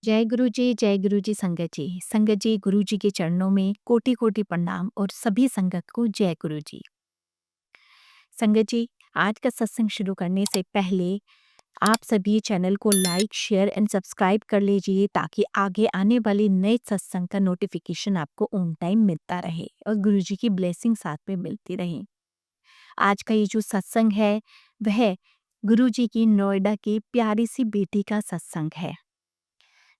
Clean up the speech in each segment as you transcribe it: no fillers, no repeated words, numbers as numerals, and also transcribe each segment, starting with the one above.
जय गुरु जी संगत जी। संगत जी, गुरु जी के चरणों में कोटि कोटि प्रणाम और सभी संगत को जय गुरु जी। संगत जी, आज का सत्संग शुरू करने से पहले आप सभी चैनल को लाइक, शेयर एंड सब्सक्राइब कर लीजिए ताकि आगे आने वाले नए सत्संग का नोटिफिकेशन आपको ऑन टाइम मिलता रहे और गुरु जी की ब्लेसिंग साथ में मिलती रहे। आज का ये जो सत्संग है वह गुरु जी की नोएडा की प्यारी सी बेटी का सत्संग है,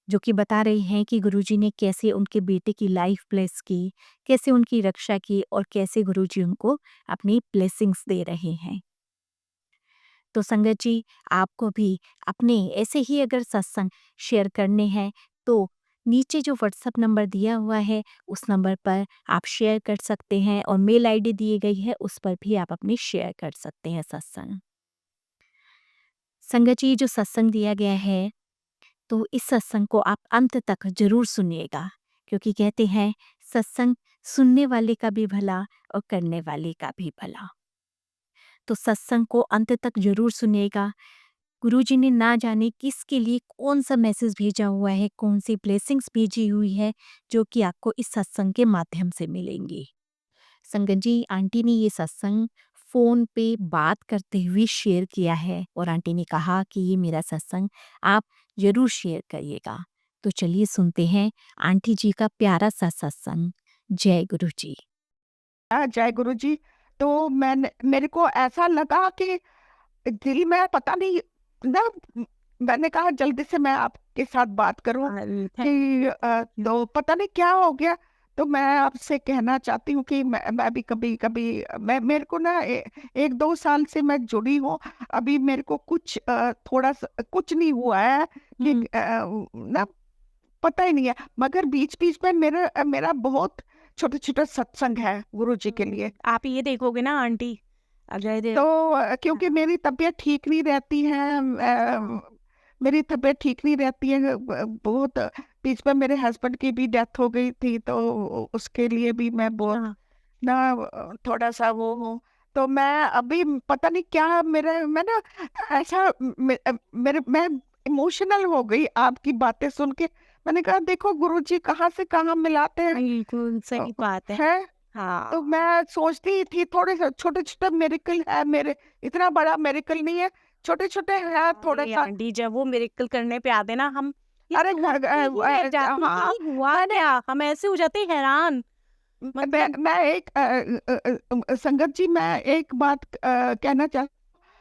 जो कि बता रही हैं कि गुरुजी ने कैसे उनके बेटे की लाइफ ब्लेस की, कैसे उनकी रक्षा की और कैसे गुरुजी उनको अपनी ब्लेसिंग्स दे रहे हैं। तो संगत जी, आपको भी अपने ऐसे ही अगर सत्संग शेयर करने हैं तो नीचे जो व्हाट्सएप नंबर दिया हुआ है उस नंबर पर आप शेयर कर सकते हैं और मेल आईडी दी गई है उस पर भी आप अपनी शेयर कर सकते हैं सत्संग। संगत जी, जो सत्संग दिया गया है तो इस सत्संग को आप अंत तक जरूर सुनिएगा, क्योंकि कहते हैं सत्संग सुनने वाले का भी भला और करने वाले का भी भला। तो सत्संग को अंत तक जरूर सुनिएगा। गुरुजी ने ना जाने किसके लिए कौन सा मैसेज भेजा हुआ है, कौन सी ब्लेसिंग्स भेजी हुई है, जो कि आपको इस सत्संग के माध्यम से मिलेंगी। संगत जी, आंटी ने ये सत्संग फ़ोन पे बात करते हुए शेयर किया है और आंटी ने कहा कि ये मेरा सत्संग आप ज़रूर शेयर करिएगा। तो चलिए सुनते हैं आंटी जी का प्यारा सा सत्संग। जय गुरु जी। जय गुरु जी। तो मेरे को ऐसा लगा कि दिल में पता नहीं ना, मैंने कहा जल्दी से मैं आपके साथ बात करूं कि तो पता नहीं क्या हो गया। तो मैं आपसे कहना चाहती हूँ कि मैं भी कभी कभी मेरे को ना 1-2 साल से मैं जुड़ी हूँ। अभी मेरे को कुछ थोड़ा सा कुछ नहीं हुआ है कि ना पता ही नहीं है, मगर बीच बीच में मेरा मेरा बहुत छोटे छोटे सत्संग है गुरु जी के लिए। आप ये देखोगे ना आंटी, अजय देव। तो क्योंकि मेरी तबीयत ठीक नहीं रहती है, मेरी तबीयत ठीक नहीं रहती है बहुत। बीच में मेरे हस्बैंड की भी डेथ हो गई थी, तो उसके लिए भी मैं बहुत ना थोड़ा सा वो हूँ। तो मैं अभी पता नहीं क्या मैं ना ऐसा मैं इमोशनल हो गई आपकी बातें सुन के। मैंने कहा देखो गुरुजी कहाँ से कहाँ मिलाते हैं। बिल्कुल सही बात है। है तो हाँ, मैं सोचती थी थोड़े से छोटे छोटे मेरिकल है मेरे, इतना बड़ा मेरिकल नहीं है, छोटे छोटे है थोड़ा अरे सा। आंटी, जब वो मिरेकल करने पे आते ना, हम ये अरे सोचते ही रह जाते हैं हाँ कि हुआ मैंने क्या, हम ऐसे हो जाते हैं हैरान। मतलब मैं एक संगत जी, मैं एक बात कहना चाह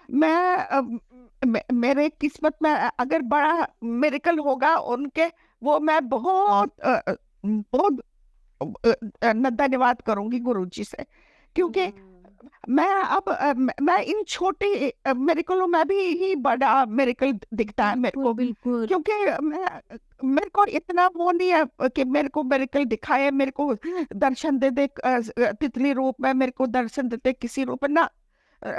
मैं मेरे किस्मत में अगर बड़ा मेरिकल होगा उनके, वो मैं बहुत बहुत धन्यवाद करूंगी गुरु जी से। क्योंकि मैं अब मैं इन छोटे मेरिकलों में भी ही बड़ा मेरिकल दिखता है मेरे बिल्कुल को। बिल्कुल। क्योंकि मेरे को इतना वो नहीं है कि मेरे को मेरिकल दिखाए, मेरे को दर्शन दे दे तितली रूप में, मेरे को दर्शन देते किसी रूप में ना।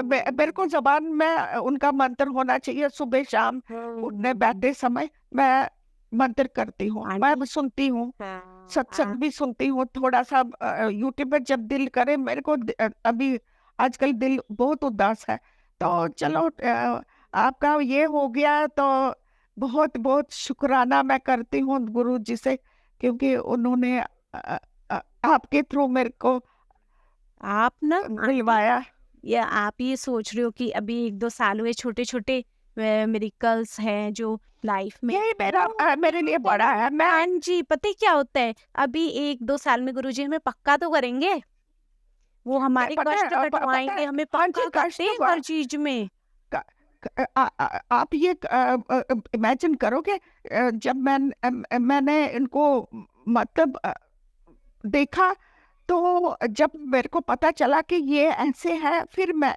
मेरे को जबान में उनका मंत्र होना चाहिए। सुबह शाम उठने बैठते समय मैं मंत्र करती हूँ, मैं भी आंटी, सुनती हूँ, हाँ, सत्संग भी सुनती हूँ थोड़ा सा। यूट्यूब पर जब दिल करे मेरे को अभी आजकल दिल बहुत उदास है, तो चलो आपका ये हो गया तो बहुत बहुत शुक्राना मैं करती हूँ गुरु जी से, क्योंकि उन्होंने आपके थ्रू मेरे को आप ना आंटी, दिलवाया। या आप ये सोच रहे हो कि अभी 1-2 साल हुए, छोटे छोटे मिरेकल्स हैं जो लाइफ में, यही मेरा वो मेरे क्या लिए होता है बड़ा ना। है। मैं हाँ जी, पता है क्या होता है, अभी 1-2 साल में गुरुजी हमें पक्का तो करेंगे, वो हमारे पता कष्ट है पता कटवाएंगे, है। हमें हाँ जी, पक्का करते कष्ट हैं हर चीज में। आप ये इमेजिन करोगे जब मैंने इनको मतलब देखा, तो जब मेरे को पता चला कि ये ऐसे है, फिर मैं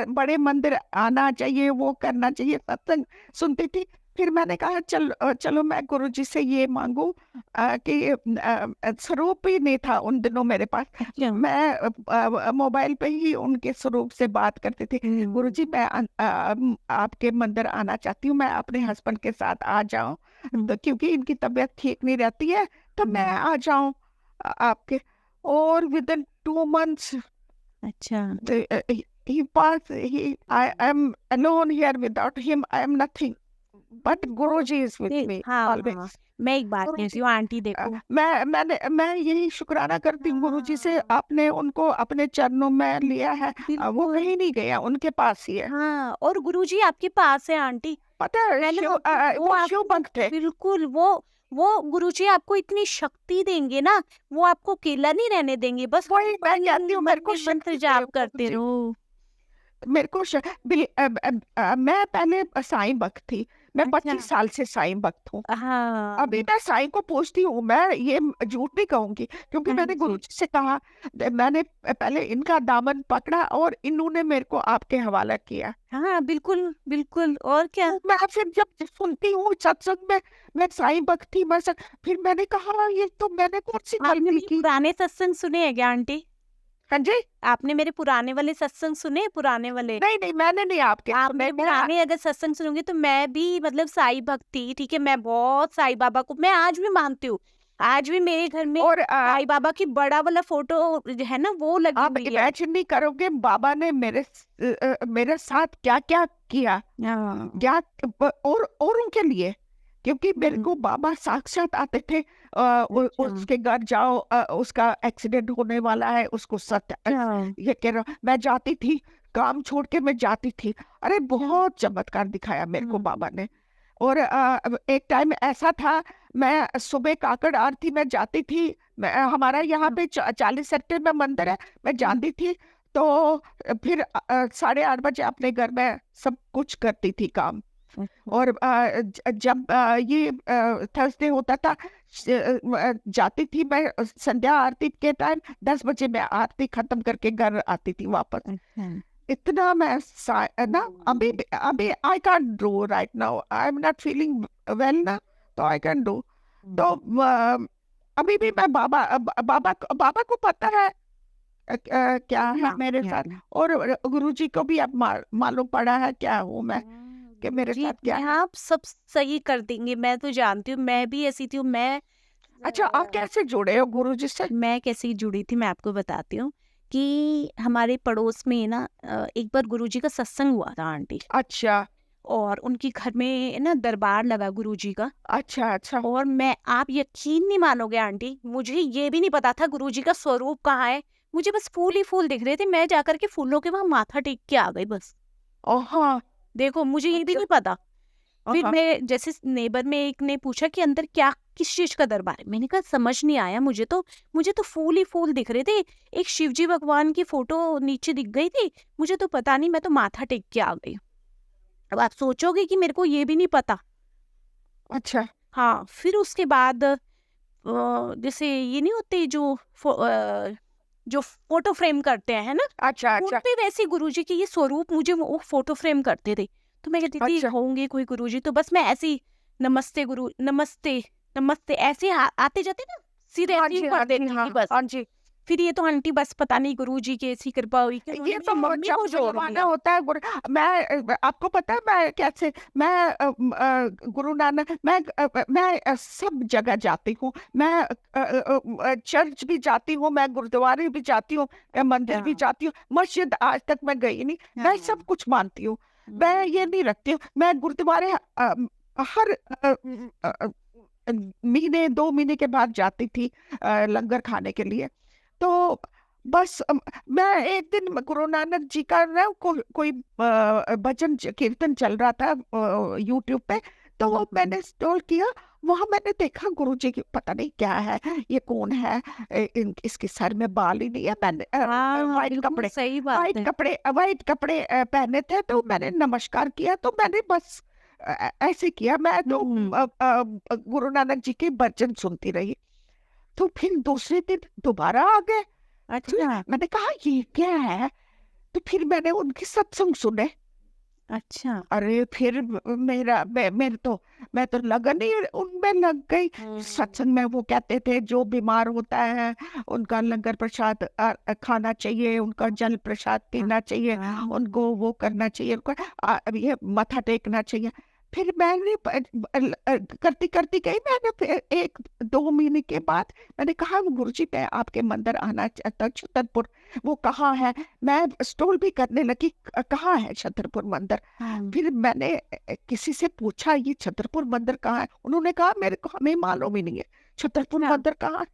बड़े मंदिर आना चाहिए, वो करना चाहिए, सत्संग सुनती थी। फिर मैंने कहा चलो मैं गुरुजी से ये मांगू कि स्वरूप ही नहीं था उन दिनों मेरे पास। अच्छा। मैं मोबाइल पे ही उनके स्वरूप से बात करती थी। गुरुजी मैं आपके मंदिर आना चाहती हूँ, मैं अपने हस्बैंड के साथ आ जाऊं, तो क्योंकि इनकी तबीयत ठीक नहीं रहती है, तो मैं आ जाऊं आपके। और विद इन 2 months अच्छा। he passed. I am alone here, without him I am nothing. but Guruji is with me हाँ हाँ always. मैं एक बात गुरुजी, कहती हूँ आंटी देखो मैं यही शुक्राना करती हूँ गुरुजी से, हाँ आपने उनको अपने चरणों में लिया है। वो बिल्कुल कहीं नहीं गया, उनके पास ही है। हाँ और गुरुजी आपके पास है आंटी पता है मैंने शिव वो वो आप शिव भक्त है। बिल्कुल वो गुरुजी आपको इतनी शक्ति देंगे ना वो आपको अकेला नहीं रहने देंगे बस वही मैं कहती हूँ, मेरे को मंत्र मंत्र शक्ति दे जाप करते गुरुजी। रहो मेरे को मैं पहले साईं भक्त थी। मैं अच्छा 25 साल से साईं भक्त हूँ। हाँ अभी मैं साईं को पूछती हूँ, मैं ये झूठ नहीं कहूंगी, क्योंकि हाँ मैंने जी गुरुजी से कहा, मैंने पहले इनका दामन पकड़ा और इन्होंने मेरे को आपके हवाला किया। हाँ बिल्कुल बिल्कुल और क्या तो मैं फिर जब सुनती हूँ सत्संग में, मैं साईं भक्त थी, फिर मैंने कहा ये तो मैंने कौन सी आपने गलती मेरे की। पुराने सत्संग सुने हैं क्या आंटी हाँ जी, आपने मेरे पुराने वाले सत्संग सुने पुराने वाले नहीं नहीं मैंने नहीं आपके आप सुने। मेरे पुराने अगर सत्संग सुनोगे तो मैं भी मतलब साईं भक्त थी ठीक है मैं बहुत साईं बाबा को मैं आज भी मानती हूँ आज भी मेरे घर में और साईं बाबा की बड़ा वाला फोटो है ना वो लगी आप हुई है इमेजिन नहीं करोगे बाबा ने मेरे साथ क्या क्या किया, हाँ क्या और उनके लिए, क्योंकि मेरे को हम्म, बाबा साक्षात आते थे। अच्छा उसके घर जाओ, उसका एक्सीडेंट होने वाला है, उसको अच्छा ये कह रहा, मैं जाती थी, काम छोड़ के मैं जाती थी। अरे अच्छा बहुत चमत्कार दिखाया मेरे को हम्म, बाबा ने। और अब एक टाइम ऐसा था, मैं सुबह काकड़ आरती में जाती थी। हमारा यहाँ पे 40 सेक्टर में मंदिर है, मैं जाती थी। तो फिर 8:30 बजे अपने घर में सब कुछ करती थी काम। अच्छा और जब ये थर्सडे होता था, जाती थी मैं संध्या आरती के टाइम, 10 बजे मैं आरती खत्म करके घर आती थी वापस। अच्छा इतना मैं ना अभी अभी I can do right now, I am not feeling well ना, तो आई कैन डू। तो अभी भी मैं बाबा को पता है क्या है मेरे साथ, और गुरुजी को भी अब मालूम पड़ा है क्या हूँ मैं, कि मेरे जी साथ क्या अपने है। आप सब सही कर देंगे मैं तो जानती हूँ मैं भी ऐसी थी अच्छा, आप कैसे जुड़े हो गुरुजी से? मैं कैसे जुड़ी थी मैं आपको बताती हूँ कि हमारे पड़ोस में ना एक बार गुरुजी का सत्संग हुआ था आंटी अच्छा और उनके घर में ना दरबार लगा गुरुजी का अच्छा अच्छा और मैं आप यकीन नहीं मानोगे आंटी मुझे ये भी नहीं पता था गुरुजी का स्वरूप कहाँ है मुझे बस फूल ही फूल दिख रहे थे मैं जाकर के फूलों के वहां माथा टेक के आ गई बस ओ हाँ देखो मुझे ये भी अच्छा नहीं पता फिर हाँ मैं जैसे नेबर में एक ने पूछा कि अंदर क्या किस चीज का दरबार है मैंने कहा समझ नहीं आया मुझे तो फूल ही फूल दिख रहे थे एक शिव जी भगवान की फोटो नीचे दिख गई थी मुझे तो पता नहीं मैं तो माथा टेक के आ गई अब आप सोचोगे कि मेरे को ये भी नहीं पता अच्छा हाँ फिर उसके बाद जैसे ये नहीं होते जो फोटो फ्रेम करते हैं है ना अच्छा उन अच्छा पे वैसे गुरुजी के ये स्वरूप मुझे वो फोटो फ्रेम करते थे तो मैं कहती थी अच्छा होंगे कोई गुरुजी तो बस मैं ऐसे ही नमस्ते गुरु नमस्ते नमस्ते ऐसे आते जाते ना सिर हाँ ऐसे ही जी कर हाँ जी देती हाँ थी बस हाँ जी। फिर ये तो आंटी बस पता नहीं गुरुजी की ऐसी कृपा हुई कि उन्होंने ये मेरी तो मम्मी जब को जोड़ बुलवाना दिया होता है गुरु, मैं आपको पता है मैं कैसे, मैं गुरु नानक, मैं सब जगह जाती हूँ। मैं चर्च भी जाती हूँ, मैं गुरुद्वारे भी जाती हूँ, मैं मंदिर भी हाँ जाती हूँ, मस्जिद आज तक मैं गई नहीं। मैं सब हाँ कुछ मानती हूँ, मैं ये नहीं रखती हूँ। मैं गुरुद्वारे हर महीने 2 महीने के बाद जाती थी लंगर खाने के लिए। तो बस मैं एक दिन गुरु नानक जी का ना कोई भजन कीर्तन चल रहा था यूट्यूब पे, तो वो मैंने इंस्टॉल किया। वहां मैंने देखा गुरु जी की, पता नहीं क्या है, ये कौन है, इसके सर में बाल ही नहीं है। मैंने हाँ वाइट बिल्कुल कपड़े सही बात है वाइट कपड़े पहने थे, तो मैंने नमस्कार किया। तो मैंने बस ऐसे किया। मैं तो गुरु नानक जी के भजन सुनती रही। तो फिर दूसरे दिन दोबारा आ गए। फिर अच्छा मैंने कहा ये क्या है, तो फिर मैंने उनके सत्संग सुने। अच्छा अरे फिर मेरे तो मैं तो लगन ही उनमें लग गई। सत्संग में वो कहते थे जो बीमार होता है उनका लंगर प्रसाद खाना चाहिए, उनका जल प्रसाद पीना चाहिए, हाँ उनको वो करना चाहिए, उनको ये मत्था टेकना चाहिए। फिर मैंने करती करती गई। मैंने फिर 1-2 महीने के बाद मैंने कहा गुरुजी मैं आपके मंदिर आना चाहता हूँ, छतरपुर। वो कहाँ है? मैं स्टोल भी करने लगी, कहाँ है छतरपुर मंदिर? फिर मैंने किसी से पूछा ये छतरपुर मंदिर कहाँ है? उन्होंने कहा मेरे को हमें मालूम ही नहीं है छतरपुर अच्छा। मंदिर कहाँ है।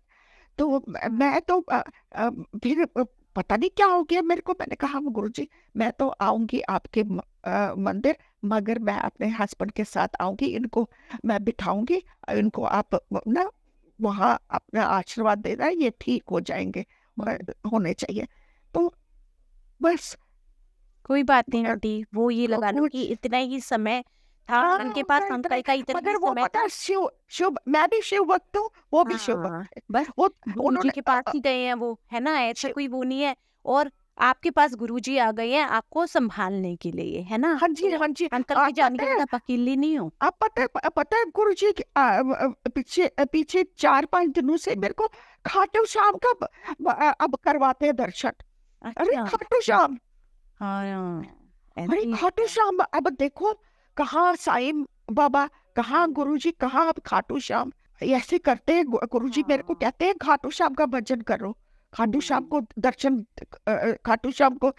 तो मैं तो फिर पता नहीं क्या हो गया मेरे को। मैंने कहा गुरुजी मैं तो आऊंगी आपके मंदिर, मगर मैं अपने हस्बैंड के साथ आऊंगी, इनको मैं बिठाऊंगी, इनको आप ना वहाँ अपना आशीर्वाद देना, ये ठीक हो जाएंगे, होने चाहिए। तो बस कोई बात नहीं मगर आंटी, वो ये लगा लो कि कुछ इतना ही समय था हाँ उनके पास, इतना अंकल का इतना ही मगर वो समय पता था। है, शिव शिव मैं भी शिव भक्त हूँ, वो भी शिव हाँ, भक्त है। बस वो गुरुजी उन्होंने के पास ही गए हैं वो, है ना, ऐसा शिव कोई वो नहीं है। और आपके पास गुरुजी आ गए हैं आपको संभालने के लिए, है ना, हाँ जी तो हाँ जी अंकल के जाने पता के है बाद आप अकेले नहीं हो। आप पता है गुरु जी पीछे पीछे 4-5 दिनों से मेरे को खाटू श्याम का अब करवाते हैं दर्शन। अरे अच्छा। खाटू श्याम, हाँ, अरे ऐसे ही खाटू होता है। श्याम, अब देखो कहाँ साईं बाबा, कहाँ गुरु जी, कहाँ अब खाटू श्याम। ऐसे करते हैं गुरु जी मेरे को हाँ। कहते हैं खाटू श्याम का भजन करो, खाटू श्याम को दर्शन, खाटू श्याम को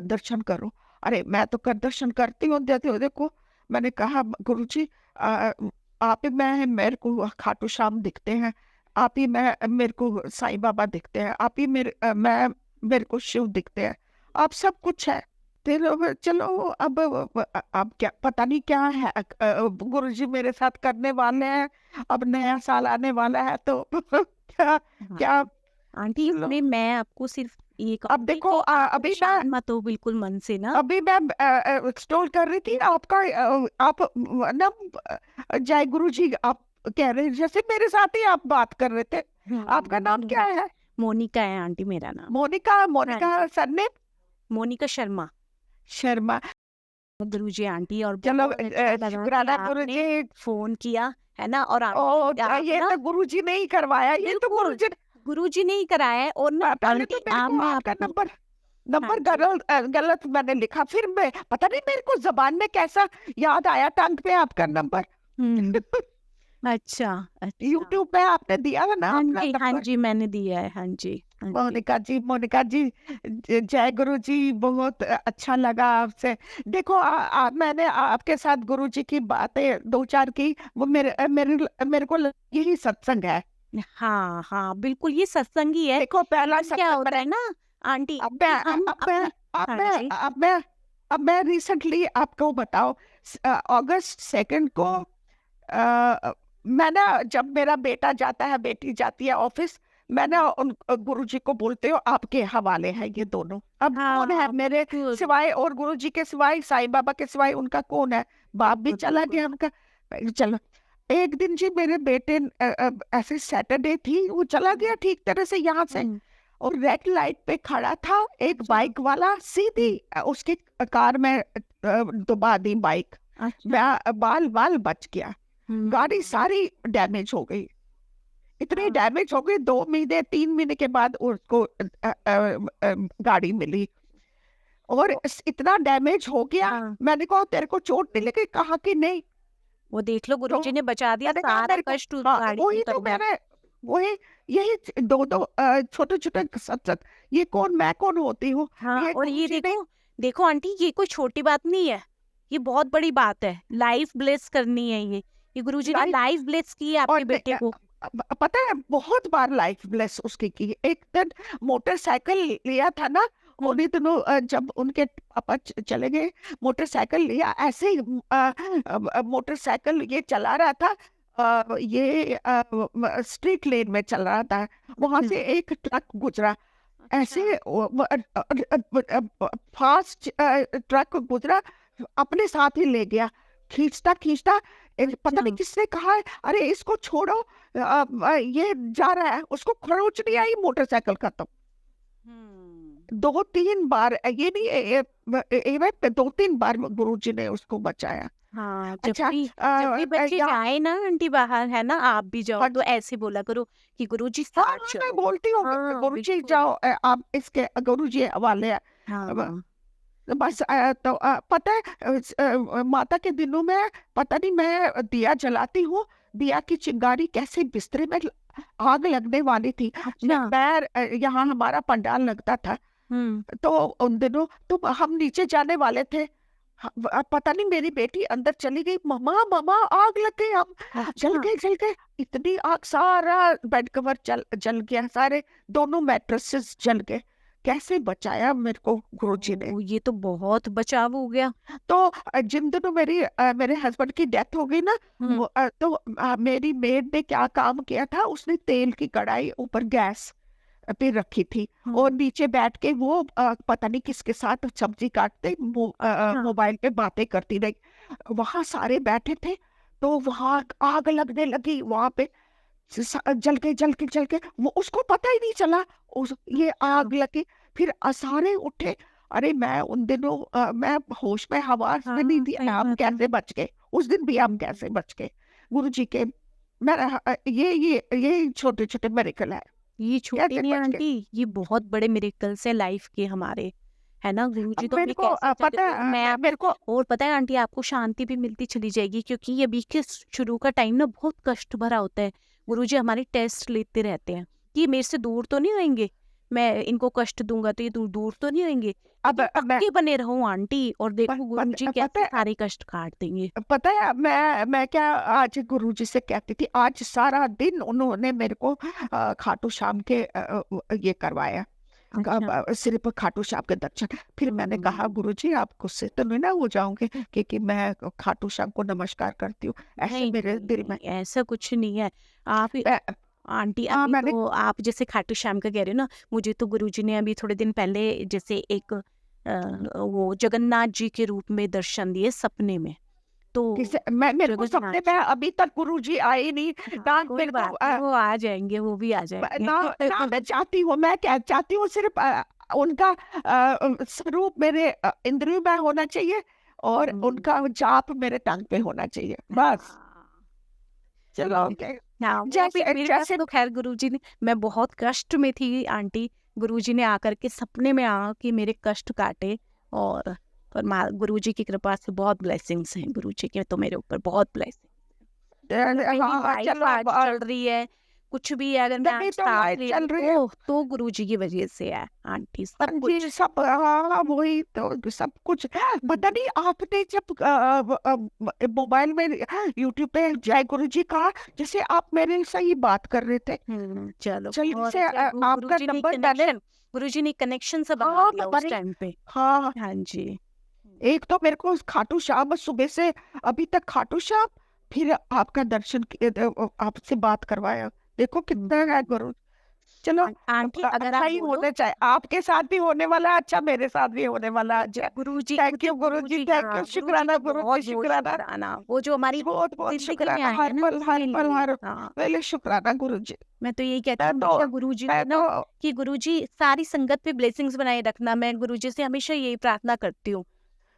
दर्शन करो। अरे मैं तो कर दर्शन करती हूँ, देखो मैंने कहा गुरु जी आप ही मैं, मेरे को खाटू श्याम दिखते हैं, आप ही मैं, मेरे को साईं बाबा दिखते हैं, आप ही मेरे को शिव दिखते हैं, आप सब कुछ है। चलो चलो अब क्या पता नहीं क्या है गुरु जी मेरे साथ करने वाले हैं। अब नया साल आने वाला है तो क्या हाँ क्या आंटी, चलो इसमें मैं आपको सिर्फ ये अब कहूंगी देखो कि आप अभी मैं परेशान मत हो बिल्कुल मन से ना। स्टोर कर रही थी आपका आप ना जय गुरु जी आप कह रहे जैसे मेरे साथ ही आप बात कर रहे थे। आपका नाम क्या है? मोनिका है आंटी मेरा नाम। मोनिका, हाँ मोनिका जी, सरनेम मोनिका शर्मा। शर्मा। गुरुजी आंटी, और चलो बहुत अच्छा लगा कि शुक्राना गुरु आपने जी। फोन किया, है ना, और ओ आप ये ना तो गुरुजी ने ही करवाया, ये तो बिल्कुल गुरुजी गुरुजी ने ही कराया है। और ना पहले तो आंटी मेरे आप को मैं आपका आपको, नंबर हाँ नंबर जी, गलत मैंने लिखा, फिर मैं पता नहीं मेरे को जबान में कैसा याद आया टंग पे आपका नंबर। अच्छा अच्छा, यूट्यूब पे आपने दिया है ना हाँ अपना जी हाँ नंबर। जी, मैंने दिया है, हाँ जी हाँ जी। मोनिका जी जय गुरु जी, बहुत अच्छा लगा आपसे। देखो मैंने आपके साथ गुरु जी की बातें 2-4 की, वो मेरे को यही सत्संग है। हाँ हाँ बिल्कुल, ये सत्संग ही है। देखो पहला लेकिन क्या सत्संग होता मैंने है ना आंटी, अब कि मैं हम अब मैं अपने, अब हाँ मैं जी, अब मैं अब मैं रिसेंटली आपको बताओ अगस्त 2 को मैं ना जब मेरा बेटा जाता है बेटी जाती है ऑफिस, मैं ना उन गुरुजी को बोलते हो आपके हवाले है ये दोनों। अब कौन है हाँ मेरे बिल्कुल सिवाय, और गुरुजी के सिवाय, साईं बाबा के सिवाय उनका कौन है? बाप भी बिल्कुल चला बिल्कुल। गया उनका। चलो एक दिन जी मेरे बेटे ऐसे सैटरडे थी, वो चला गया ठीक तरह से यहाँ से, हम्म, और रेड लाइट पे खड़ा था, एक अच्छा बाइक वाला सीधी उसकी कार में दबा दी बाइक। अच्छा, बाल बाल बच गया, गाड़ी हम्म, सारी डैमेज हो गई, इतनी हाँ डैमेज हो गई। 2 महीने 3 महीने के बाद उसको गाड़ी मिली, और वो, इतना डैमेज हो गया। हाँ मैंने कहा तेरे को चोट नहीं लगी? कहा कि नहीं। वो देख लो, तो गुरुजी ने बचा दिया, मैंने कहा सारा मेरे को, कष्ट उस हाँ गाड़ी से वही उतर तो गया। मैंने वही यही दो दो छोटे छोटे सत्संग, ये कौन मैं कौन होती हूँ? हाँ, ये और ये गुरुजी ने देखो, देखो आंटी, ये कोई छोटी बात नहीं है, ये बहुत बड़ी बात है, लाइफ ब्लेस करनी है ये गुरुजी ने लाइफ, लाइफ ब्लेस की है और आपके बेटे को। पता है बहुत बार लाइफ ब्लेस उसकी की। एक दिन मोटरसाइकिल लिया था ना, हम्म, उन्हीं दिनों जब उनके पापा चले गए, मोटरसाइकिल लिया ऐसे ही मोटरसाइकिल ये चला रहा था, ये स्ट्रीट लेन में चल रहा था, वहां अच्छा से एक ट्रक गुजरा, अच्छा, ऐसे फास्ट ट्रक गुजरा, अपने साथ ही ले गया, खींचता खींचता। पता नहीं अच्छा, किसने कहा है, अरे इसको छोड़ो, ये जा रहा है, उसको खरोच नहीं आई मोटरसाइकिल का। तो हम्म, 2-3 बार ये नहीं 2-3 बार गुरुजी ने उसको बचाया। हाँ, अच्छा जब भी बच्चे या जाए ना आंटी बाहर, है ना, आप भी जाओ हाँ तो ऐसे बोला करो कि गुरुजी हाँ साथ मैं चलो। बोलती हूँ हाँ गुरुजी बिल्कुल, जाओ, आप इसके गुरुजी हवाले है। हाँ बस तो पता है माता के दिनों में पता नहीं मैं दिया जलाती हूँ, दिया की चिंगारी कैसे बिस्तरे में आग लगने वाली थी। अच्छा। यहाँ हमारा पंडाल लगता था, तो उन दिनों तो हम नीचे जाने वाले थे। पता नहीं मेरी बेटी अंदर चली गई, मम्मा मम्मा आग लग गई, हम जल अच्छा। गए जल गए। इतनी आग, सारा बेड कवर जल जल गया, सारे दोनों मैट्रेसेस जल गए। कैसे बचाया मेरे को गुरुजी ने। ओ, ये तो बहुत बचाव हो गया। तो जिन दिनों मेरे हस्बैंड की डेथ हो गई ना, तो मेरी मेड ने क्या काम किया था, उसने तेल की कढ़ाई ऊपर गैस पे रखी थी, और नीचे बैठ के वो पता नहीं किसके साथ सब्जी काटते अच्छा। मोबाइल पे बातें करती रही। वहां सारे बैठे थे, तो वहां आग लगने लगी, वहां पे जल के वो उसको पता ही नहीं चला, ये आग लगी। फिर सारे उठे। अरे मैं उन दिनों मैं होश में हवास में नहीं हाँ, थी। सही हम बात है। कैसे बच गए उस दिन भी, हम कैसे बच गए गुरु जी के। ये छोटे छोटे मेरेकल है, ये छोटे कैसे नहीं बच गए। आंटी, ये बहुत बड़े मिरेकल्स है लाइफ के हमारे, है ना। गुरुजी अब तो मेरे हमें को कैसे पता है मैं मेरे को और पता है आंटी, आपको शांति भी मिलती चली जाएगी, क्योंकि ये अभी के शुरू का टाइम ना बहुत कष्ट भरा होता है। गुरुजी हमारे टेस्ट लेते रहते हैं कि ये मेरे से दूर तो नहीं होंगे, मैं इनको कष्ट दूंगा तो ये दूर दूर तो नहीं होंगे। अब लेकिन मैं पक्के बने रहो आंटी, और देखो गुरुजी पता कैसे है सारे कष्ट काट देंगे। पता है मैं क्या आज गुरुजी से कहती थी, आज सारा दिन उन्होंने मेरे को खाटू श्याम के ये करवाया, अच्छा। सिर्फ खाटू श्याम के दर्शन। फिर मैंने कहा गुरुजी आप गुस्से तो नहीं ना हो जाओगे कि मैं खाटू श्याम को नमस्कार करती हूँ, ऐसे नहीं मेरे नहीं दिल में। नहीं, ऐसा कुछ नहीं है। आप मैं- आंटी हाँ अभी मैंने तो आप जैसे खाटू श्याम का कह रहे हो ना, मुझे तो गुरुजी ने अभी थोड़े दिन पहले जैसे एक वो जगन्नाथ जी के रूप में दर्शन दिए सपने में। तो किसे मैं मेरे को जगन्नाथ सपने में जी, अभी तक गुरुजी आए नहीं। हाँ ना कोई मेरे को बात नहीं, वो आ जाएंगे, वो भी आ जाएंगे। ना ना मैं चाहती हूँ, मैं क्या चाहती हूँ, सिर्फ उनका स्वरूप मेरे इंद्रियों में होना चाहिए, और उनका जाप मेरे टंग पे होना चाहिए, बस। हाँ। चलो ओके। हाँ, वो भी जैसे मेरे पास जैसे तो खैर गुरुजी ने, मैं बहुत कष्ट में थी आंटी, गुरुजी ने आकर के सपने में आके मेरे कष्ट काटे। और पर माँ गुरुजी की कृपा से बहुत ब्लेसिंग्स हैं, गुरुजी के तो मेरे ऊपर बहुत ब्लेसिंग। अगर मेरी हाँ लाइफ चलो आज चल रही है, कुछ भी है, अगर मैं तभी आज तो सांस लाइफ ले रही चल रही है। हूँ तो गुरुजी की वजह से है आंटी, सब जी कुछ। सब, हाँ वही तो सब कुछ। पता नहीं आपने जब मोबाइल में यूट्यूब पे जय गुरु जी कहा, जैसे आप मेरे से ही बात कर रहे थे, चलो जल्दी बहुत से अच्छा है। आपका नंबर मैंने, गुरुजी ने कनेक्शन से बना हाँ दिया उस मैंने, टाइम पे। हाँ हाँ जी। एक तो मेरे को खाटू श्याम सुबह से अभी तक खाटू श्याम, फिर आपका दर्शन आपसे बात करवाया, देखो कितना है गुरु। चलो आंटी अगर अच्छा आप ही बोलो, होना चाहिए, आपके साथ भी होने वाला है, अच्छा मेरे साथ भी होने वाला है, अच्छा। गुरुजी, थैंक मुझे you Guru ji, Guruji, thank हाँ यू, गुरुजी शुक्राना का गुरु बहुत जी, बहुत शुक्राना, शुक्राना, वो जो हमारी बहुत बहुत जिंदगी में शुक्राना, आए हैं हर ना पल हर पल इसीलिए। हर हाँ, पहले शुक्राना गुरु जी। मैं तो यही कहती मैं हूँ तो हमेशा गुरुजी मैं को ना, तो कि गुरुजी सारी संगत पे ब्लेसिंग्स बनाए रखना। मैं गुरुजी से हमेशा यही प्रार्थना करती हूँ,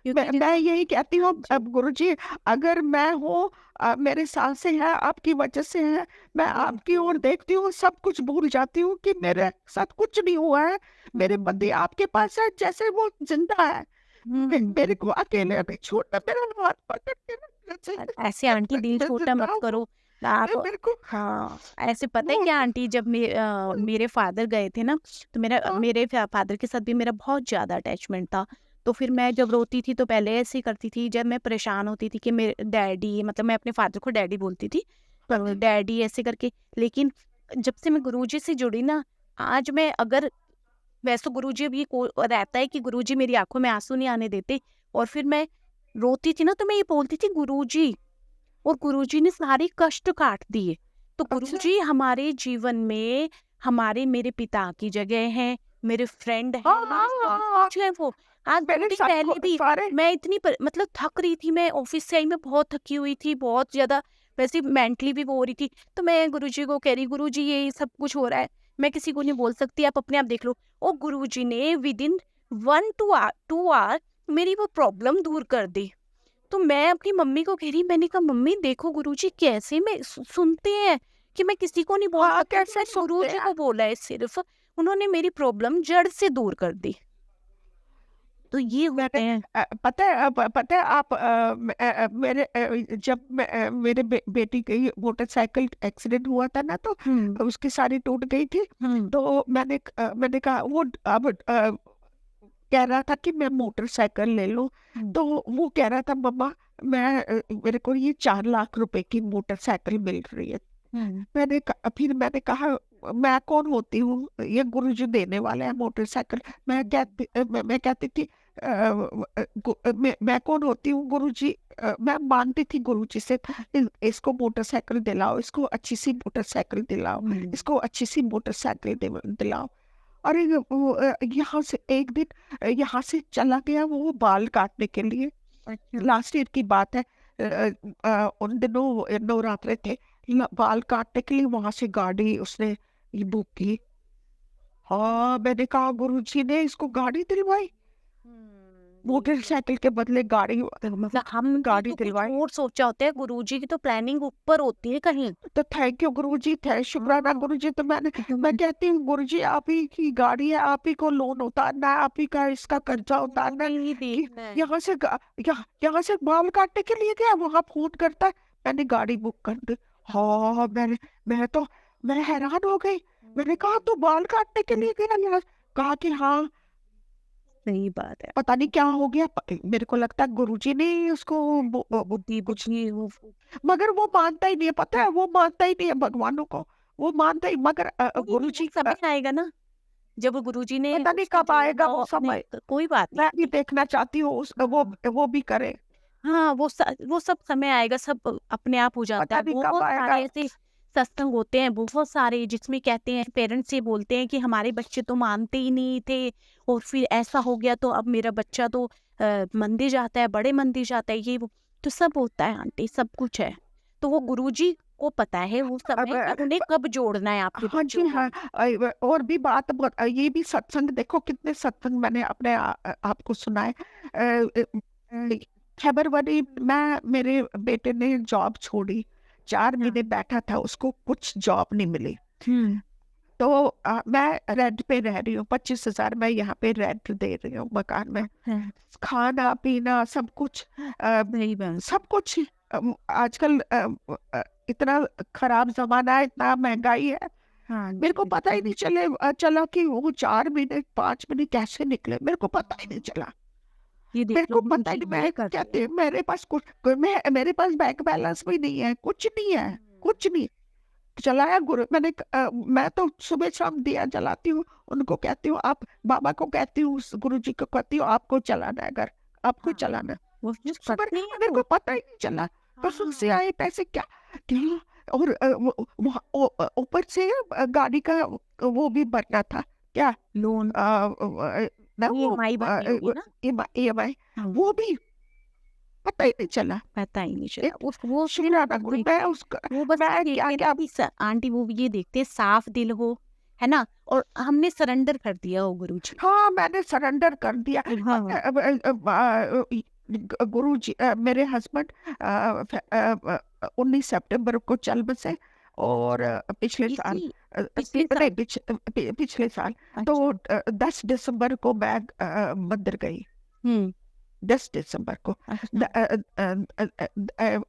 क्योंकि मैं देखो। यही कहती हाँ हूँ, जी। अब गुरु जी अगर मैं हूँ, मेरे सांसें हैं आपकी वजह से है, मैं आपकी ओर बिल्कुल। देखती हूँ, सब कुछ भूल जाती हूँ कि मेरे साथ कुछ नहीं हुआ है, मेरे बंदे आपके पास है, जैसे वो जिंदा है। मेरे को अकेले अभी छोड़ना, मेरा हाथ पकड़ के रखना चाहिए, ऐसे जब आंटी तक दिल मैं छोटा जिंदा मत हूँ। करो आप। मेरे को हाँ, ऐसे पता है वो क्या आंटी, जब मेरे फादर गए थे ना, तो हाँ, मेरे फादर के साथ भी मेरा बहुत ज्यादा अटैचमेंट था। तो फिर मैं जब रोती थी तो पहले ऐसे ही करती थी, जब मैं परेशान होती थी कि मेरे डैडी, मतलब मैं अपने फादर को डैडी बोलती थी, तो डैडी ऐसे करके। लेकिन जब से मैं गुरुजी से जुड़ी ना, आज मैं अगर, वैसे तो गुरुजी भी को रहता है कि गुरुजी मेरी आंखों में आंसू नहीं आने देते, और फिर मैं रोती थी ना तो मैं ये बोलती थी गुरुजी, और गुरुजी ने सारे कष्ट काट दिए। तो अच्छा, गुरुजी हमारे जीवन में, हमारे मेरे पिता की जगह हैं, मेरे फ्रेंड हाँ हैं, हाँ मेरे सब हाँ, कुछ है वो। आज दो मेरे दिन साथ पहले भी सारे मैं इतनी मतलब थक रही थी, मैं ऑफिस से आई, मैं बहुत थकी हुई थी, बहुत ज्यादा, वैसे मेंटली भी वो हो रही थी। तो मैं गुरुजी को कह रही, गुरुजी ये सब कुछ हो रहा है, मैं किसी को नहीं बोल सकती, आप अपने आप देख लो। और गुरुजी ने विद इन 1 to 2 आवर मेरी वो प्रॉब्लम दूर कर दी। तो मैं अपनी मम्मी को कह रही, मैंने कहा मम्मी देखो गुरुजी कैसे मैं सुनते हैं कि मैं किसी को नहीं बोल हाँ सकती, तो कैसे मैंने सुनते गुरुजी हैं। को बोला है सिर्फ, उन्होंने मेरी प्रॉब्लम जड़ से दूर कर दी। तो ये होते मैंने हैं। पता है आप जब मेरे बेटी की मोटरसाइकिल एक्सीडेंट हुआ था ना, तो उसकी सारी टूट गई थी। तो मैंने कहा वो अब कह रहा था कि मैं मोटरसाइकिल ले लूं। तो वो कह रहा था मम्मा मेरे को ये 4 लाख रुपए की मोटरसाइकिल मिल रही है। फिर मैंने कहा मैं कौन होती हूँ, ये गुरुजी देने वाले हैं मोटरसाइकिल। मैं कहती थी मैं कौन होती हूँ गुरुजी। मैं मांगती थी गुरुजी से इसको मोटरसाइकिल दिलाओ, इसको अच्छी सी मोटरसाइकिल दिलाओ, इसको अच्छी सी मोटरसाइकिल दिलाओ। और यहाँ से एक दिन यहाँ से चला गया वो बाल काटने के लिए। लास्ट ईयर की बात है। उन दिनों नवरात्रे थे, बाल काटने के लिए वहां से गाड़ी उसने बुक की। हाँ, मैंने कहा गुरुजी ने इसको गाड़ी दिलवाई, मोटरसाइकिल के बदले गाड़ी मतलब हम गाड़ी तो कुछ दिलवाई। और सोचा होता है, गुरुजी की तो प्लानिंग ऊपर होती है कहीं। तो थैंक यू गुरुजी, शुक्राना हाँ, गुरुजी। तो मैं कहती हूँ गुरुजी आप ही की गाड़ी है, आप ही को लोन उतारना है, आप ही का इसका कर्जा उतारना है। नहीं कि देखना है। यहाँ से बाल काटने के लिए गया, वहां फोन करता है मैंने गाड़ी बुक कर दी। हाँ, मैं हैरान हो गई। मैंने कहा तू बाल काटने के लिए गया यहाँ? कहा कि हाँ, सही बात है। पता नहीं क्या हो गया। मेरे को लगता है गुरुजी ने ही उसको बुद्धि कुछ, बुद्धि वो मगर वो मानता ही नहीं है। पता है वो मानता ही नहीं है भगवानों को, वो मानता ही। मगर कोई नहीं, गुरुजी वो समय आएगा ना, जब गुरुजी ने पता नहीं उसको कब आएगा जोड़ा वो अपने। समय। कोई बात मैं भी नहीं। देखना चाहती हूँ वो भी करे। हाँ, वो सब समय आएगा, सब अपने आप हो जाता पता है। नहीं कब बहुत आएगा। सारे ऐसे सत्संग होते हैं, बहुत सारे, जिसमें कहते हैं, पेरेंट्स ये बोलते हैं कि हमारे बच्चे तो मानते ही नहीं थे, और फिर ऐसा हो गया तो अब मेरा बच्चा तो मंदिर जाता है, बड़े मंदिर जाता है, ये वो तो सब होता है आंटी, सब कुछ है। तो वो गुरुजी को पता है वो अब समय कि उन्हें कब जोड़ना है आपके हाँ जी बच्चों हाँ। को। और भी बात ये भी सत्संग देखो, कितने सत्संग मैंने अपने आपको सुनाए। फरवरी में मेरे बेटे ने जॉब छोड़ी, 4 महीने बैठा था, उसको कुछ जॉब नहीं मिली। तो मैं रेंट पे रह रही हूँ, 25,000 मैं यहाँ पे रेंट दे रही हूँ मकान में। खाना पीना सब कुछ सही बात। सब कुछ आजकल इतना खराब जमाना है, इतना महंगाई है। हाँ मेरे को पता ही नहीं चला कि वो 4 महीने 5 महीने कैसे निकले, मेरे को पता ही नहीं चला। ये मेरे देख को लो पता ही नहीं। मैं कहते मेरे पास मेरे पास बैंक बैलेंस भी नहीं है, कुछ नहीं है, कुछ नहीं। चलाया गुरु मैं तो सुबह शाम दिया जलाती हूँ, उनको कहती हूँ आप, बाबा को कहती हूँ, गुरु जी को कहती हूँ आपको चलाना है घर, आपको चलाना है। वो सुबह करते हैं मेरे वो। को पता ही नहीं चला, परसों से आए पैसे क्या क्या। और ऊपर से गाड़ी का वो भी भरना था, क्या लोन ना वो EMI भरनी होगी ना। EMI, हाँ, वो भी पता ही नहीं चला। पता ही नहीं चला। एक वो शुक्राना गुरु, मैं उसका वो बस ये मैं क्या देखते हैं क्या ना कि आंटी, वो ये देखते हैं साफ दिल हो, है ना, और हमने सरेंडर कर दिया हो गुरु जी। हाँ, मैंने सरेंडर कर दिया। हाँ। गुरु जी मेरे हस्बैंड 19 सितंबर को चल बसे, और पिछले साल पिछले नहीं, साल। पिछले साल। तो अच्छा। 10 दिसंबर को मैं मंदिर गई, 10 दिसंबर को।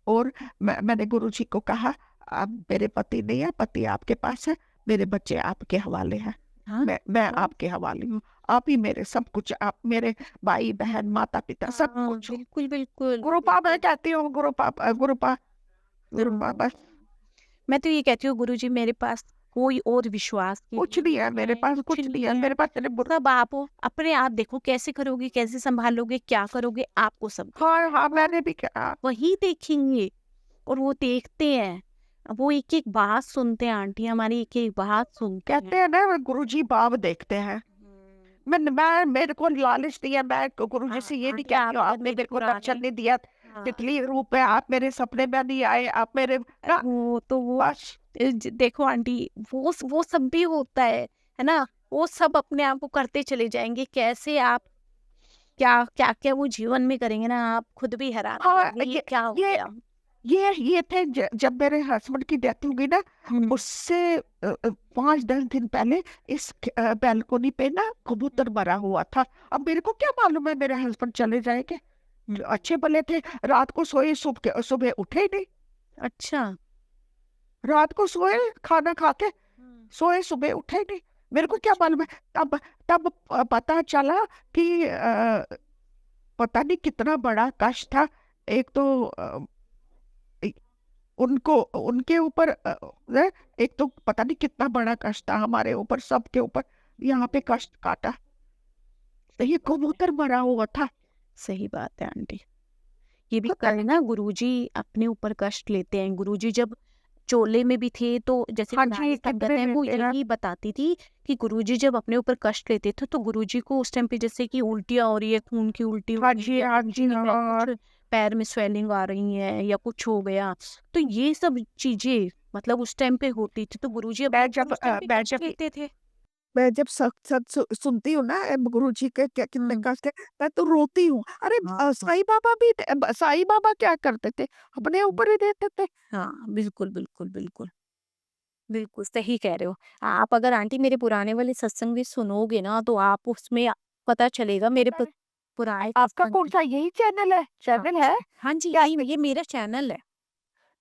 और मैंने गुरु जी को कहा अब मेरे पति नहीं है, पति आपके पास है, मेरे बच्चे आपके हवाले हैं। हाँ, मैं आपके हवाले हूँ, आप ही मेरे सब कुछ, आप मेरे भाई बहन माता पिता सब हाँ, कुछ हो। बिल्कुल बिल्कुल गुरुपा मैं कहती हूँ, गुरुपा बस। मैं तो ये कहती हूँ गुरु जी, मेरे पास कोई और विश्वास की कुछ चीज नहीं है मेरे पास, कुछ नहीं है मेरे पास, तेरे सब आप हो। अपने आप देखो कैसे करोगे, कैसे संभालोगे, क्या करोगे, आपको सब हाँ हाँ, मैंने भी कहा। वही देखेंगे, और वो देखते हैं, वो एक एक बात सुनते हैं आंटी, हमारी एक एक बात सुनते कहते हैं ना गुरुजी भाव देखते हैं। मैं मेरे को लालच नहीं है, मैं गुरुजी से ये नहीं कहती हूँ आपने मेरे को दर्शन नहीं दिया, तितली रूप है, आप मेरे सपने में नहीं आए, आप मेरे ना, वो तो वो बस। देखो आंटी, वो सब भी होता है ना, वो सब अपने आप को करते चले जाएंगे। कैसे आप क्या क्या क्या वो जीवन में करेंगे ना, आप खुद भी हैरान हो हाँ, जाएंगे, ये क्या हो ये गया। ये थे जब मेरे हस्बैंड की डेथ हो गई ना, उससे 5-10 दिन पहले इस बैल्कनी पे ना कबूतर मरा हुआ था। अब मेरे को क्या मालूम है मेरे हस्बैंड चले जाएंगे, अच्छे भले थे, रात को सोए, सुबह सुबह उठे ही नहीं। अच्छा। रात को सोए, खाना खा के सोए, सुबह उठे ही नहीं। मेरे को क्या मालूम है। तब तब पता चला कि पता नहीं कितना बड़ा कष्ट था। एक तो उनको, उनके ऊपर एक तो पता नहीं कितना बड़ा कष्ट था, हमारे ऊपर, सबके ऊपर यहाँ पे कष्ट काटा। तो ये कबूतर मरा हुआ था। सही बात है आंटी। ये भी कल ना गुरुजी अपने ऊपर कष्ट लेते हैं। गुरुजी जब चोले में भी थे तो जैसे हाँ पुरानी जी, संगत कितने है वो लेते हैं। यही बताती थी कि गुरुजी जब अपने ऊपर कष्ट लेते थे तो गुरुजी को उस टाइम पे जैसे कि उल्टियाँ हो रही है, खून की उल्टी हो हाँ रही है, जी, या हाँ गुरुजी जी, के हाँ। कुछ पैर में स्वेलिंग आ रही है या कुछ हो गया, तो ये सब चीजें मतलब उस टाइम पे होती थी तो गुरुजी अपने ऊपर उस टाइम पे कष्ट लेते थे। मैं जब सुनती हूँ ना गुरु जी के क्या कितने हम्म। कष्ट है, मैं तो रोती हूँ। अरे हाँ साईं बाबा भी, साईं बाबा क्या करते थे, अपने ऊपर ही देते थे। हाँ, बिल्कुल बिल्कुल बिल्कुल बिल्कुल सही कह रहे हो। आप अगर आंटी मेरे पुराने वाले सत्संग भी सुनोगे ना तो आप उसमें पता चलेगा मेरे पुराने आपका सत्संग कौन सा यही चैनल है, हाँ चैनल है हाँ जी, क्या? ये मेरा चैनल है।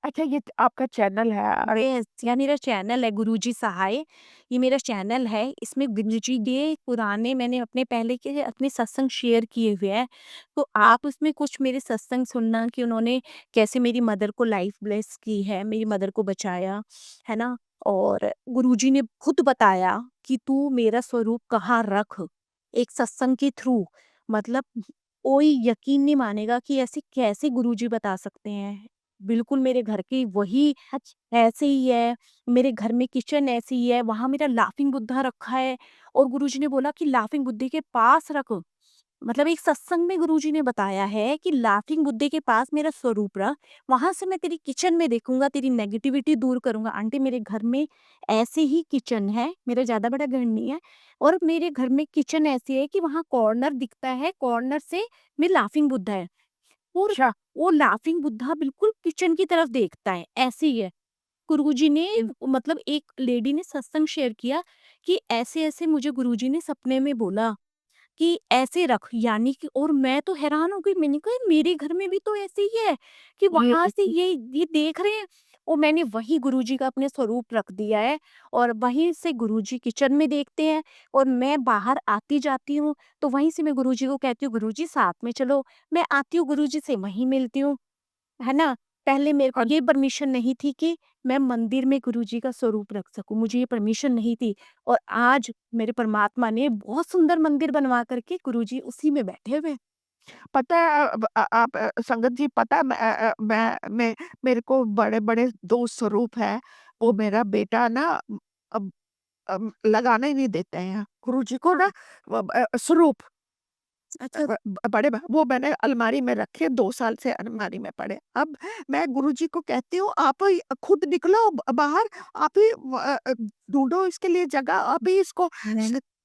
अच्छा, ये आपका चैनल है। अरे या मेरा चैनल है गुरुजी सहाय। ये मेरा चैनल है, इसमें गुरुजी के पुराने मैंने अपने पहले के अपने सत्संग शेयर किए हुए हैं। तो आप उसमें कुछ मेरे सत्संग सुनना कि उन्होंने कैसे मेरी मदर को लाइफ ब्लेस की है, मेरी मदर को बचाया, है ना? और गुरुजी ने खुद बताया कि तू मेरा स्वरूप कहाँ रख, एक सत्संग के थ्रू। मतलब कोई यकीन नहीं मानेगा कि ऐसे कैसे गुरुजी बता सकते हैं। बिल्कुल मेरे घर की वही ऐसे ही है, मेरे घर में किचन ऐसी ही है, वहाँ मेरा लाफिंग बुद्धा रखा है और गुरुजी ने बोला कि लाफिंग बुद्धे के पास रख। मतलब एक सत्संग में गुरुजी ने बताया है कि लाफिंग बुद्धे के पास मेरा स्वरूप रख, वहां से मैं तेरी किचन में देखूंगा, तेरी नेगेटिविटी दूर करूंगा। आंटी मेरे घर में ऐसे ही किचन है, मेरा ज्यादा बड़ा घर नहीं है, और मेरे घर में किचन ऐसी है कि वहां कॉर्नर दिखता है, कॉर्नर से मेरी लाफिंग बुद्धा है और अच्छा। वो लाफिंग बुद्धा बिल्कुल किचन की तरफ देखता है, ऐसे ही है। गुरुजी ने मतलब एक लेडी ने सत्संग शेयर किया कि ऐसे-ऐसे मुझे गुरुजी ने सपने में बोला कि ऐसे रख, यानी कि और मैं तो हैरान हो गई। मैंने कहा मेरे घर में भी तो ऐसे ही है कि वहां से ये देख रहे हैं। और मैंने वही गुरुजी का अपने स्वरूप रख दिया है और वहीं से गुरुजी किचन में देखते हैं और मैं बाहर आती जाती हूँ तो वहीं से मैं गुरुजी को कहती हूँ गुरुजी साथ में चलो, मैं आती हूँ गुरुजी से वहीं मिलती हूँ, है ना? पहले मेरे को ये परमिशन नहीं थी कि मैं मंदिर में गुरुजी का स्वरूप रख सकूँ, मुझे ये परमिशन नहीं थी। और आज मेरे परमात्मा ने बहुत सुंदर मंदिर बनवा करके गुरुजी उसी में बैठे हुए हैं। पता है, आप संगत जी, पता है, मैं मेरे को बड़े-बड़े 2 स्वरूप है। वो मेरा बेटा ना अब लगाने ही नहीं देते हैं गुरुजी को ना, स्वरूप। अच्छा। बड़े वो मैंने अलमारी में रखे, 2 साल से अलमारी में पड़े। अब मैं गुरुजी को कहती हूँ, आप ही खुद निकलो बाहर, आप ही ढूँढो इसके लिए जगह, आप ही इसको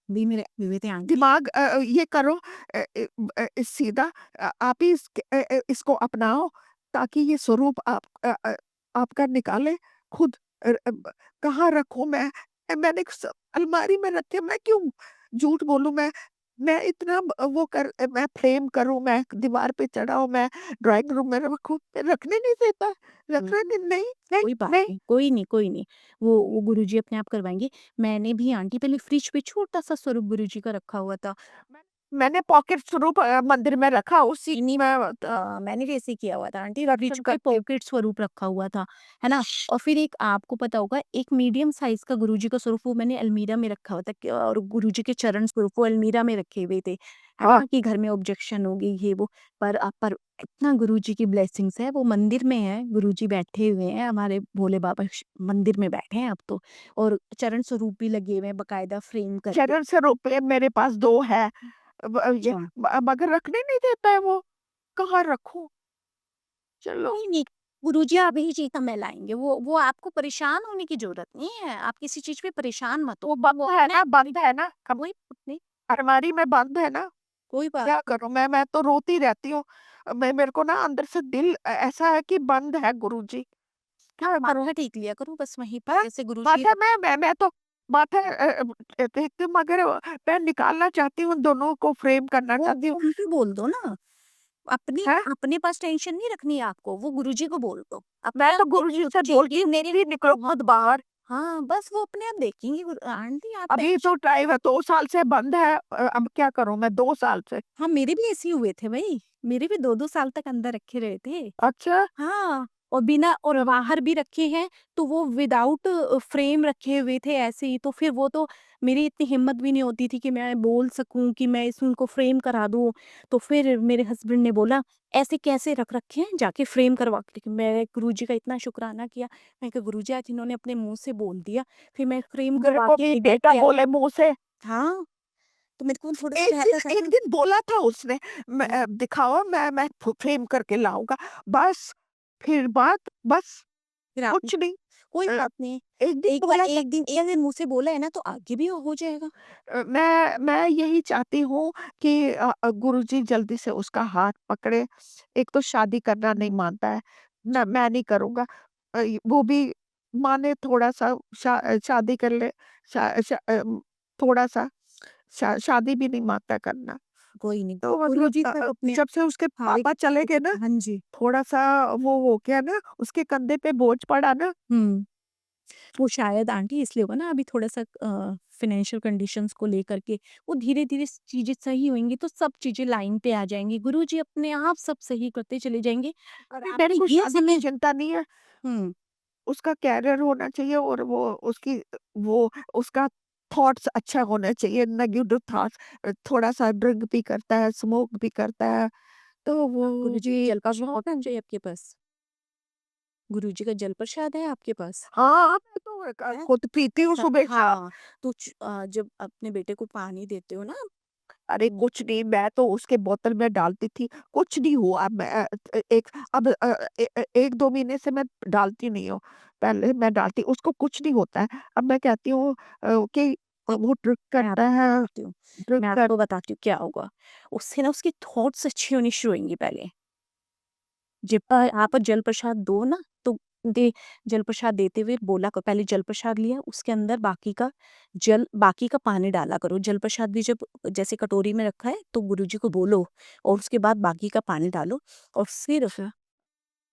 भी मेरे विवेक आंटी। दिमाग ये करो, सीधा, आप ही इसको अपनाओ ताकि ये स्वरूप आपका निकाले खुद। कहाँ रखूँ मैं? मैंने अलमारी में रखे, मैं क्यों झूठ बोलूँ? मैं इतना मैं फ्रेम करूँ, मैं दीवार पे चढ़ाऊँ, मैं ड्राइंग रूम में रखूँ, रखने नहीं देता, रखने नहीं, नहीं, नहीं, कोई बात नहीं। नहीं, कोई नहीं, कोई नहीं। वो गुरुजी अपने आप करवाएँगे। मैंने भी आंटी पहले फ्रिज पे छोटा-सा स्वरूप गुरुजी का रखा हुआ था। मैंने पॉकेट स्वरूप मंदिर में रखा, उसी नहीं, में मैंने भी ऐसे ही किया हुआ था आंटी, फ्रिज दर्शन पे करती हूँ। पॉकेट स्वरूप रखा हुआ था, है ना? और फिर एक आपको पता होगा एक मीडियम साइज़ का गुरुजी का स्वरूप वो मैंने अलमीरा में रखा हुआ था कि और गुरुजी के चरण स्वरूप वो अलमीरा में रखे हुए थे, है हाँ। ना? कि घर में ऑब्जेक्शन होगी ये वो। पर इतना गुरुजी की ब्लेसिंग्स है, वो मंदिर में है, गुरुजी बैठे हुए हैं, हमारे भोले बाबा मंदिर में बैठे हैं अब तो, और चरण स्वरूप भी लगे हुए हैं बाकायदा फ्रेम करके। चरण स्वरूप मेरे पास 2 है। ये अच्छा। मगर रखने नहीं देता है वो, कहाँ रखूँ? चलो। नहीं, नहीं, गुरुजी आप ही चीज़ हमें लाएँगे, वो आपको परेशान होने की ज़रूरत नहीं है, आप किसी चीज़ पे परेशान मत हो, वो वो बंद है अपने ना, बंद है ना, कोई नहीं, अलमारी में बंद है ना, कोई बात क्या करूँ मैं? मैं तो रोती रहती हूँ। मैं मेरे को ना अंदर से दिल ऐसा है कि बंद है गुरुजी। क्या करूँ? माथा टेक लिया करो बस वहीं पर, हाँ, जैसे गुरुजी माथा मैं तो माथा देखती हूँ, मगर मैं निकालना चाहती हूँ, दोनों को फ्रेम करना वो चाहती हूँ। उनको बोल दो ना, अपनी हैं? अपने पास टेंशन नहीं रखनी है आपको, वो गुरुजी को बोल दो। मैं अपने तो आप गुरुजी से देखेंगे बोलती हूँ, मेरे, "प्लीज़ निकलो मत बाहर।" हाँ, बस वो अपने आप देखेंगे आंटी आप अभी तो टाइम है, 2 साल से बंद है, अब क्या करूँ मैं 2 साल से? हाँ, मेरे भी ऐसे ही हुए थे भई, मेरे भी 2-2 साल तक अंदर रखे रहे थे। अच्छा। हाँ, और बिना और बाहर भी रखे हैं, तो वो विदाउट फ्रेम रखे हुए थे ऐसे ही, तो फिर वो तो मेरी इतनी हिम्मत भी नहीं होती थी कि मैं बोल सकूँ कि मैं इस उनको फ्रेम करा दूँ। तो फिर मेरे हस्बैंड ने बोला, "ऐसे कैसे रख रखे हैं? जाके फ्रेम करवा के लेके" मैं गुरुजी का इतना शुकराना किया। मैंने कहा, "गुरुजी आज इन्होंने अपने मुँह से बोल दिया।" फिर मैं फ्रेम मेरे करवा को के बेटा क्या बोले मुँह से, हाँ, तो मेरे को थोड़ा एक रहता था दिन एक ना। दिन बोला था उसने, हुँ, दिखाओ, मैं फ्रेम करके लाऊँगा, बस, फिर बात बस, फिर आपने कुछ नहीं। कोई अ, बात नहीं। एक दिन बोला था। एक दिन मुँह से बोला है ना तो आगे भी हो जाएगा। मैं यही चाहती हूँ कि गुरुजी जल्दी से उसका हाथ पकड़े। एक तो शादी करना नहीं मानता है, ना मैं नहीं करूँगा। वो भी माने थोड़ा-सा, शादी कर ले, शा शा थोड़ा-सा, शादी भी नहीं मानता करना। कोई नहीं, तो मतलब गुरुजी सब अपने जब से उसके हाँ, पापा चले गए ना, हाँ जी। थोड़ा-सा वो हो गया ना, उसके कंधे पे बोझ पड़ा ना। हुँ, वो शायद आंटी इसलिए होगा ना अभी थोड़ा-सा फाइनेंशियल कंडीशंस को लेकर के, वो धीरे-धीरे चीज़ें सही होंगी तो सब चीज़ें लाइन पे आ जाएँगी। गुरुजी अपने आप सब सही करते चले जाएँगे और अरे मेरे आपने को ये शादी की समय चिंता नहीं है। हुँ, उसका कैरियर होना चाहिए, और वो उसका थॉट्स अच्छा होना चाहिए, नेगेटिव थॉट्स। थोड़ा-सा ड्रिंक भी करता है, स्मोक भी करता है, तो वो गुरुजी भी का जल कुछ प्रसाद है आपके पास? गुरुजी का जल प्रसाद है आपके पास? हाँ, मैं तो है? खुद पीती हूँ स सुबह-शाम। हाँ, तो जब अपने बेटे को पानी देते हो ना अरे कुछ नहीं, मैं तो उसके बोतल में डालती थी, कुछ नहीं हुआ। मैं एक अब 1-2 महीने से मैं डालती नहीं हूँ, पहले मैं डालती, उसको कुछ नहीं होता है। अब मैं कहती हूँ कि वो ड्रिंक मैं करता आपको है, बताती हूँ ड्रिंक मैं कर आपको बताती हूँ क्या होगा। उससे ना उसकी थॉट्स अच्छी होनी शुरू होंगी पहले। जब आप जल प्रसाद दो ना तो दे जल प्रसाद देते हुए बोला करो पहले जल प्रसाद लिया उसके अंदर बाकी का पानी डाला करो। जल प्रसाद भी जब जैसे कटोरी में रखा है तो गुरुजी को बोलो और उसके बाद बाकी का पानी डालो और सिर्फ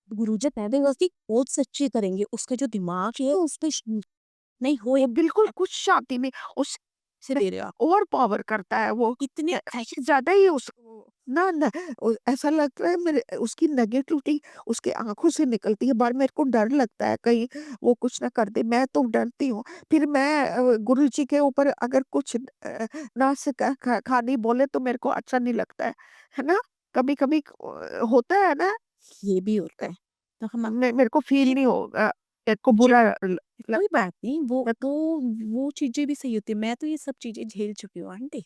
गुरुजी पहले उसकी थॉट्स अच्छी करेंगे। उसका जो दिमाग है उस पे नहीं हो वो बिल्कुल कुछ शांति नहीं, उस से दे रहे हो आप। और पावर करता है वो। इतने ज़्यादा ही उस ना ना ऐसा लगता है, मेरे उसकी नेगेटिविटी उसकी आँखों से निकलती है बाहर। मेरे को डर लगता है कहीं वो कुछ ना कर दे, मैं तो डरती हूँ। फिर मैं गुरुजी के ऊपर अगर कुछ ना से खानी बोले तो मेरे को अच्छा नहीं लगता है ना? कभी-कभी होता है ना, ये भी होता है। तो हम मेरे को फ़ील नहीं होगा, मेरे को जी, बुरा लग कोई बात नहीं मैं वो चीज़ें भी सही होती है। मैं तो ये सब चीज़ें झेल चुकी हूँ आंटी।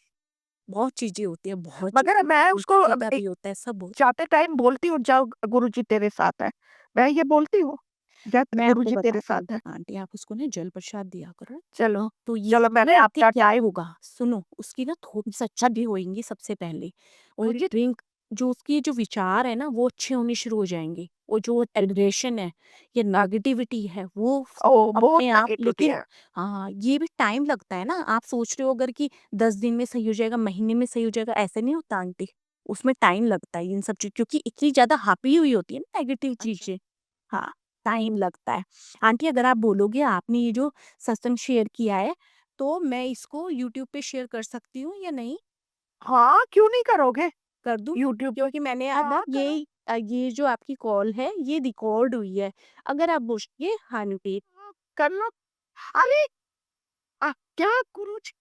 बहुत चीज़ें होती हैं, बहुत मगर चीज़ें मैं उसको गुस्से का भी होता है, सब होता जाते टाइम बोलती हूँ, जाओ गुरुजी तेरे साथ है। मैं ये बोलती हूँ, जा है। मैं आपको गुरुजी तेरे बताती हूँ साथ है। आंटी आप उसको ना जल प्रसाद दिया करो। चलो, तो ये चलो ना मैंने इससे आपका क्या होगा सुनो उसकी ना थॉट्स अच्छा भी होएँगी सबसे पहले और ये ड्रिंक जो उसकी जो विचार है ना वो अच्छे होने शुरू हो जाएँगे। और जो एग्रेशन है, ये नेगेटिविटी है वो ओह! बहुत अपने आप नेगेटिविटी लेकिन है। हाँ, ये भी टाइम लगता है ना। आप सोच रहे हो अगर कि 10 दिन में सही हो जाएगा, महीने में सही हो जाएगा, ऐसे नहीं होता आंटी। उसमें टाइम लगता है इन सब चीज़ क्योंकि इतनी ज़्यादा हावी हुई होती है ना नेगेटिव चीज़ें। हाँ, टाइम लगता है। आंटी अगर आप बोलोगे आपने ये जो सत्संग शेयर किया है, तो मैं इसको यूट्यूब पे शेयर कर सकती हूँ या नहीं? हाँ, क्यों नहीं करोगे? कर दूँ? यूट्यूब पे। क्योंकि मैंने अब ना हाँ, करो। ये जो आपकी कॉल है, ये रिकॉर्ड हुई है। अगर आप बोलोगे हाँ आंटी हाँ, कर लो। अरे! क्या Guruji,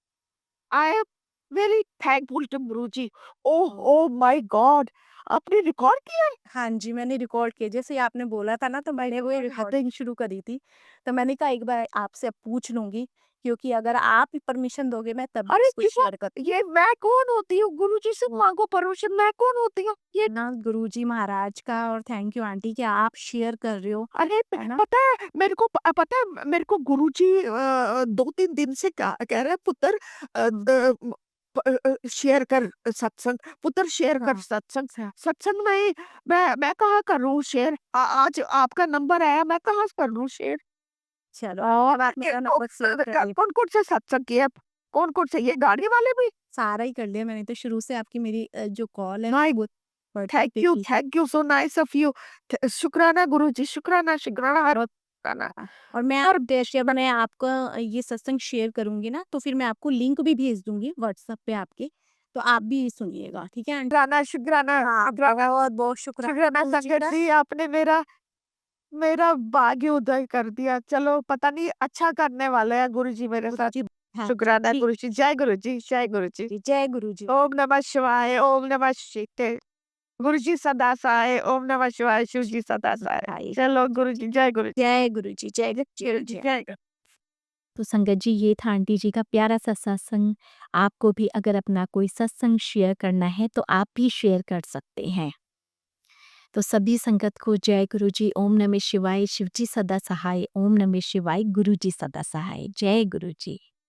I am very thankful to Guruji. Oh! Oh my God! आपने रिकॉर्ड किया है? हाँ जी, मैंने रिकॉर्ड किया। जैसे ही आपने बोला था ना तो मैंने वो रिकॉर्डिंग शुरू करी थी। तो मैंने कहा एक बार आपसे अब पूछ लूँगी क्योंकि अगर आप ही परमिशन दोगे मैं तब अरे इसको क्यों? शेयर कर ये मैं कौन होती हूँ? गुरुजी से माँगो परमिशन, मैं कौन होती हूँ? ये ना गुरुजी महाराज का और थैंक यू आंटी कि आप शेयर कर रहे हो, अरे है ना? पता है मेरे को, पता है मेरे को गुरुजी 2-3 दिन से कह रहे हैं, पुत्र हुँ। शेयर कर सत्संग, पुत्र शेयर कर हाँ। सत्संग। सत्संग नहीं, मैं कहाँ करूँ शेयर? आज आपका नंबर आया, मैं कहाँ करूँ शेयर? चलो और आप मेरा नंबर सेव कर लीजिए। कौन-कौन से सत्संग किए? कौन-कौन से, ये गाड़ी वाले भी? सारा ही कर लिया मैंने तो शुरू से आपकी मेरी जो कॉल है नहीं, वो पढ़ते की। Thank you so nice of you. शुक्राना गुरुजी, शुक्राना, शुक्राना, हर वक्त शुक्राना। हाँ, और मैं और जब मैं आपका ये सत्संग शेयर करूँगी ना, तो फिर मैं आपको लिंक भी भेज दूँगी व्हाट्सएप पे आपके, तो आप भी सुनिएगा, ठीक है आंटी? शुक्राना, शुक्राना, हाँ, शुक्राना, बहुत-बहुत शुक्राना शुक्राना गुरुजी संगत का। जी, आपने मेरा मेरा भाग्य उदय कर दिया। चलो, पता नहीं अच्छा करने वाले हैं गुरुजी मेरे साथ। गुरुजी हाँ, शुक्राना ठीक गुरुजी, जय गुरुजी, जय गुरुजी। है, जय गुरुजी। ओम नमः शिवाय, ओम नमः शिते। गुरुजी सदा सहाय, ओम नमः शिवाय, शिव जी सदा सहाय। हाय, चलो गुरुजी, जय गुरुजी, जय गुरुजी, जय गुरुजी, गुरुजी। जय गुरु। तो संगत जी, ये था आंटी जी का प्यारा सा सत्संग। आपको भी अगर अपना कोई सत्संग शेयर करना है तो आप भी शेयर कर सकते हैं। तो सभी संगत को जय गुरु जी, ओम नमः शिवाय, शिव जी सदा सहाय, ओम नमः शिवाय, गुरु जी सदा सहाय। जय गुरु जी।